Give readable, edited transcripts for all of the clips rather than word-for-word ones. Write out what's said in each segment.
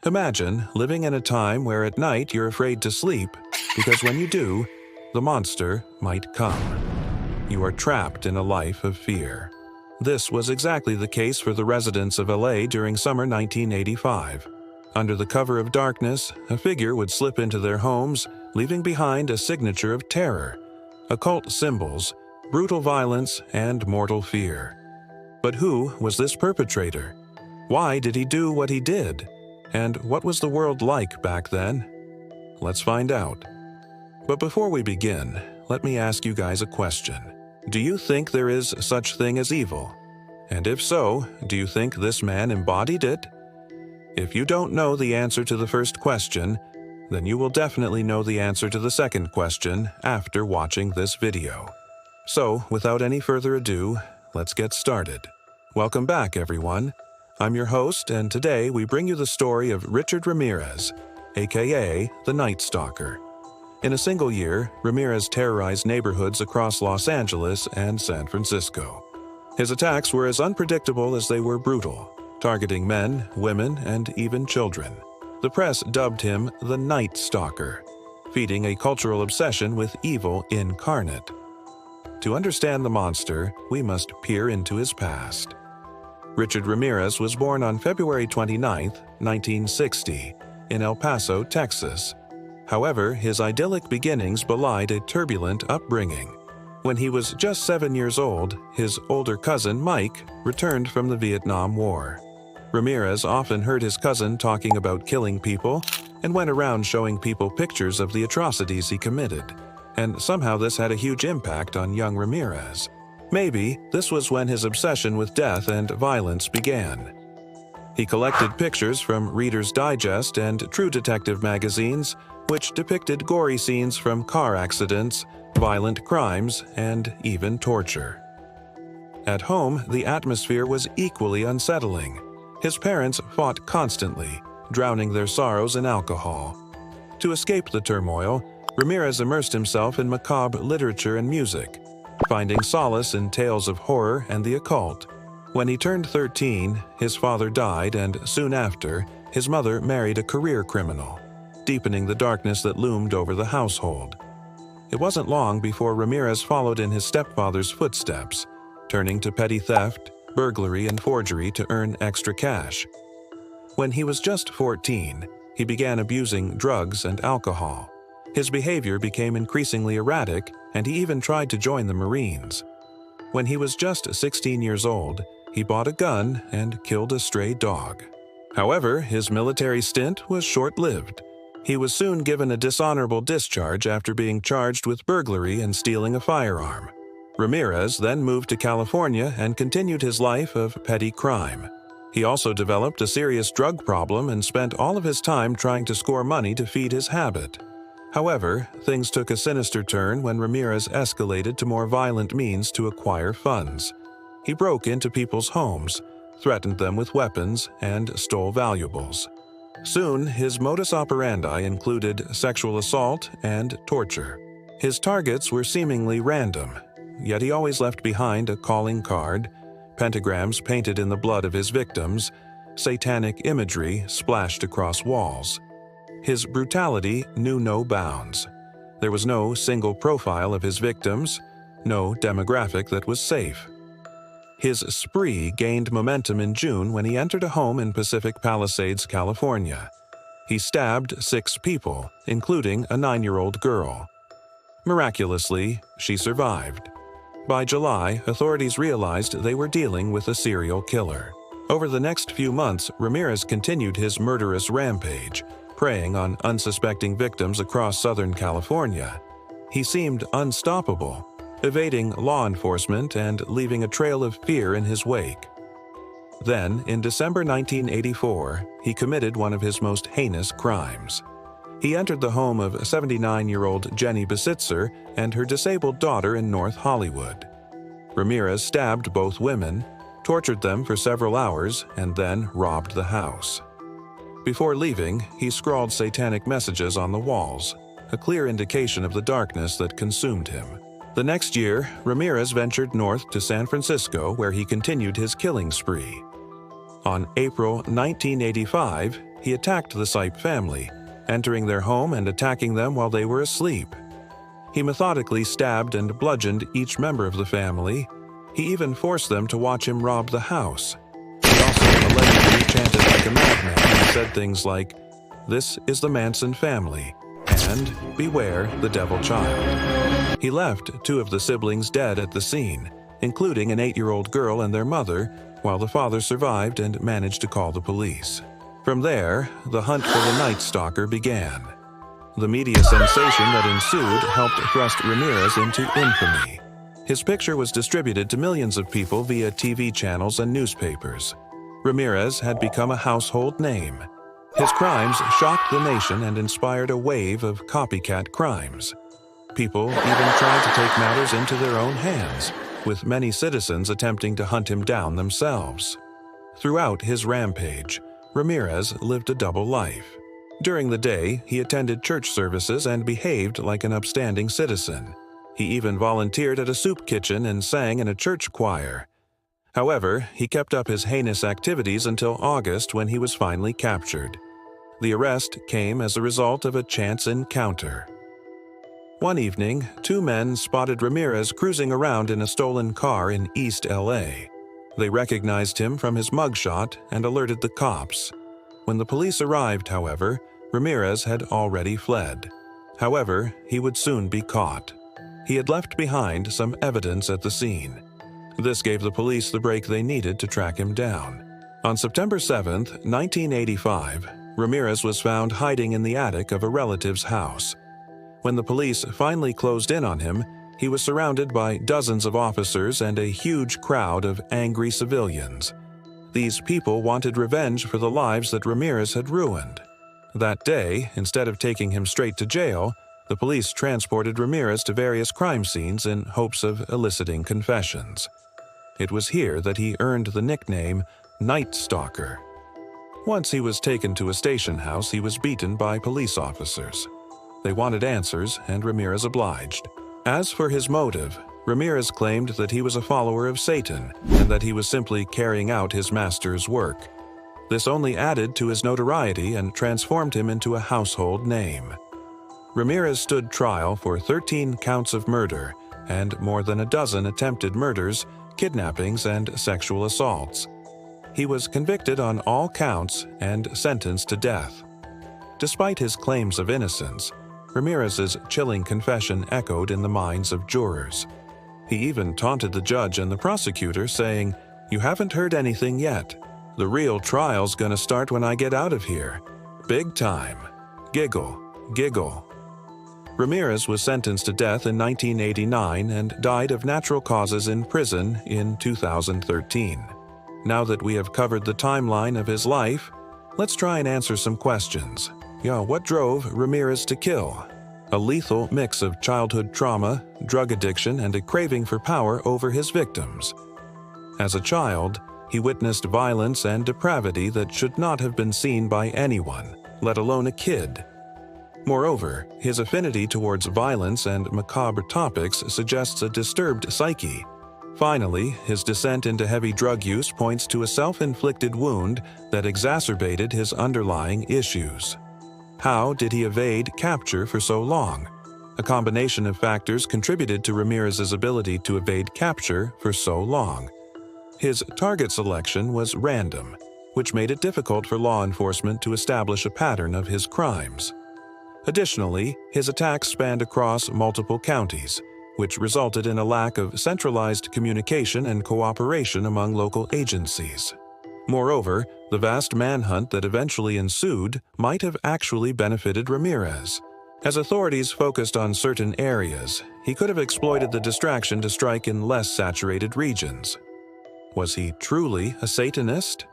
Imagine living in a time where at night you're afraid to sleep because when you do, the monster might come. You are trapped in a life of fear. This was exactly the case for the residents of LA during summer 1985. Under the cover of darkness, a figure would slip into their homes, leaving behind a signature of terror, occult symbols, brutal violence, and mortal fear. But who was this perpetrator? Why did he do what he did? And what was the world like back then? Let's find out. But before we begin, let me ask you guys a question. Do you think there is such thing as evil? And if so, do you think this man embodied it? If you don't know the answer to the first question, then you will definitely know the answer to the second question after watching this video. So, without any further ado, let's get started. Welcome back, everyone. I'm your host, and today we bring you the story of Richard Ramirez, aka the Night Stalker. In a single year, Ramirez terrorized neighborhoods across Los Angeles and San Francisco. His attacks were as unpredictable as they were brutal, targeting men, women, and even children. The press dubbed him the Night Stalker, feeding a cultural obsession with evil incarnate. To understand the monster, we must peer into his past. Richard Ramirez was born on February 29, 1960, in El Paso, Texas. However, his idyllic beginnings belied a turbulent upbringing. When he was just 7 years old, his older cousin, Mike, returned from the Vietnam War. Ramirez often heard his cousin talking about killing people and went around showing people pictures of the atrocities he committed. And somehow this had a huge impact on young Ramirez. Maybe this was when his obsession with death and violence began. He collected pictures from Reader's Digest and True Detective magazines, which depicted gory scenes from car accidents, violent crimes, and even torture. At home, the atmosphere was equally unsettling. His parents fought constantly, drowning their sorrows in alcohol. To escape the turmoil, Ramirez immersed himself in macabre literature and music, finding solace in tales of horror and the occult. When he turned 13, his father died, and soon after, his mother married a career criminal, deepening the darkness that loomed over the household. It wasn't long before Ramirez followed in his stepfather's footsteps, turning to petty theft, burglary, and forgery to earn extra cash. When he was just 14, he began abusing drugs and alcohol. His behavior became increasingly erratic, and he even tried to join the Marines. When he was just 16 years old, he bought a gun and killed a stray dog. However, his military stint was short-lived. He was soon given a dishonorable discharge after being charged with burglary and stealing a firearm. Ramirez then moved to California and continued his life of petty crime. He also developed a serious drug problem and spent all of his time trying to score money to feed his habit. However, things took a sinister turn when Ramirez escalated to more violent means to acquire funds. He broke into people's homes, threatened them with weapons, and stole valuables. Soon, his modus operandi included sexual assault and torture. His targets were seemingly random, yet he always left behind a calling card, pentagrams painted in the blood of his victims, satanic imagery splashed across walls. His brutality knew no bounds. There was no single profile of his victims, no demographic that was safe. His spree gained momentum in June when he entered a home in Pacific Palisades, California. He stabbed 6 people, including a 9-year-old girl. Miraculously, she survived. By July, authorities realized they were dealing with a serial killer. Over the next few months, Ramirez continued his murderous rampage, preying on unsuspecting victims across Southern California. He seemed unstoppable, evading law enforcement and leaving a trail of fear in his wake. Then, in December 1984, he committed one of his most heinous crimes. He entered the home of 79-year-old Jenny Besitzer and her disabled daughter in North Hollywood. Ramirez stabbed both women, tortured them for several hours, and then robbed the house. Before leaving, he scrawled satanic messages on the walls, a clear indication of the darkness that consumed him. The next year, Ramirez ventured north to San Francisco, where he continued his killing spree. On April 1985, he attacked the Sipe family, entering their home and attacking them while they were asleep. He methodically stabbed and bludgeoned each member of the family. He even forced them to watch him rob the house. He also allegedly chanted like a madman and said things like, "This is the Manson family," and "Beware the devil child." He left 2 of the siblings dead at the scene, including an 8-year-old girl and their mother, while the father survived and managed to call the police. From there, the hunt for the Night Stalker began. The media sensation that ensued helped thrust Ramirez into infamy. His picture was distributed to millions of people via TV channels and newspapers. Ramirez had become a household name. His crimes shocked the nation and inspired a wave of copycat crimes. People even tried to take matters into their own hands, with many citizens attempting to hunt him down themselves. Throughout his rampage, Ramirez lived a double life. During the day, he attended church services and behaved like an upstanding citizen. He even volunteered at a soup kitchen and sang in a church choir. However, he kept up his heinous activities until August when he was finally captured. The arrest came as a result of a chance encounter. One evening, 2 men spotted Ramirez cruising around in a stolen car in East LA. They recognized him from his mugshot and alerted the cops. When the police arrived, however, Ramirez had already fled. However, he would soon be caught. He had left behind some evidence at the scene. This gave the police the break they needed to track him down. On September 7, 1985, Ramirez was found hiding in the attic of a relative's house. When the police finally closed in on him, he was surrounded by dozens of officers and a huge crowd of angry civilians. These people wanted revenge for the lives that Ramirez had ruined. That day, instead of taking him straight to jail, the police transported Ramirez to various crime scenes in hopes of eliciting confessions. It was here that he earned the nickname Night Stalker. Once he was taken to a station house, he was beaten by police officers. They wanted answers, and Ramirez obliged. As for his motive, Ramirez claimed that he was a follower of Satan and that he was simply carrying out his master's work. This only added to his notoriety and transformed him into a household name. Ramirez stood trial for 13 counts of murder and more than a dozen attempted murders, kidnappings, and sexual assaults. He was convicted on all counts and sentenced to death. Despite his claims of innocence, Ramirez's chilling confession echoed in the minds of jurors. He even taunted the judge and the prosecutor, saying, "You haven't heard anything yet. The real trial's gonna start when I get out of here. Big time. Giggle, giggle." Ramirez was sentenced to death in 1989 and died of natural causes in prison in 2013. Now that we have covered the timeline of his life, let's try and answer some questions. What drove Ramirez to kill? A lethal mix of childhood trauma, drug addiction, and a craving for power over his victims. As a child, he witnessed violence and depravity that should not have been seen by anyone, let alone a kid. Moreover, his affinity towards violence and macabre topics suggests a disturbed psyche. Finally, his descent into heavy drug use points to a self-inflicted wound that exacerbated his underlying issues. How did he evade capture for so long? A combination of factors contributed to Ramirez's ability to evade capture for so long. His target selection was random, which made it difficult for law enforcement to establish a pattern of his crimes. Additionally, his attacks spanned across multiple counties, which resulted in a lack of centralized communication and cooperation among local agencies. Moreover, the vast manhunt that eventually ensued might have actually benefited Ramirez. As authorities focused on certain areas, he could have exploited the distraction to strike in less saturated regions. Was he truly a Satanist?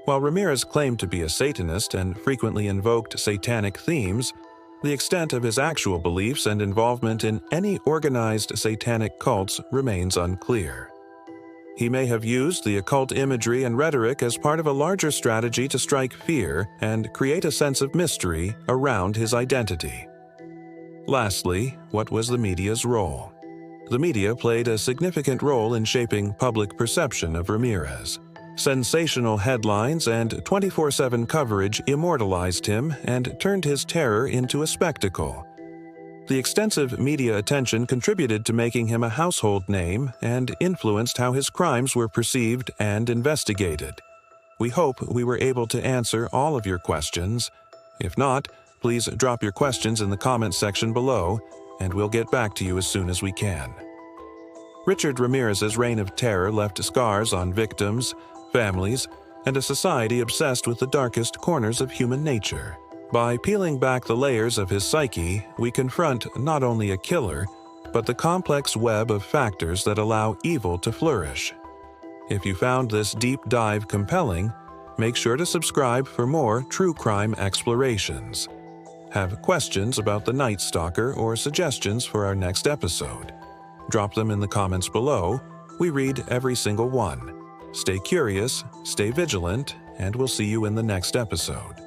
While Ramirez claimed to be a Satanist and frequently invoked satanic themes, the extent of his actual beliefs and involvement in any organized satanic cults remains unclear. He may have used the occult imagery and rhetoric as part of a larger strategy to strike fear and create a sense of mystery around his identity. Lastly, what was the media's role? The media played a significant role in shaping public perception of Ramirez. Sensational headlines and 24/7 coverage immortalized him and turned his terror into a spectacle. The extensive media attention contributed to making him a household name and influenced how his crimes were perceived and investigated. We hope we were able to answer all of your questions. If not, please drop your questions in the comments section below, and we'll get back to you as soon as we can. Richard Ramirez's reign of terror left scars on victims, families, and a society obsessed with the darkest corners of human nature. By peeling back the layers of his psyche, we confront not only a killer, but the complex web of factors that allow evil to flourish. If you found this deep dive compelling, make sure to subscribe for more true crime explorations. Have questions about the Night Stalker or suggestions for our next episode? Drop them in the comments below. We read every single one. Stay curious, stay vigilant, and we'll see you in the next episode.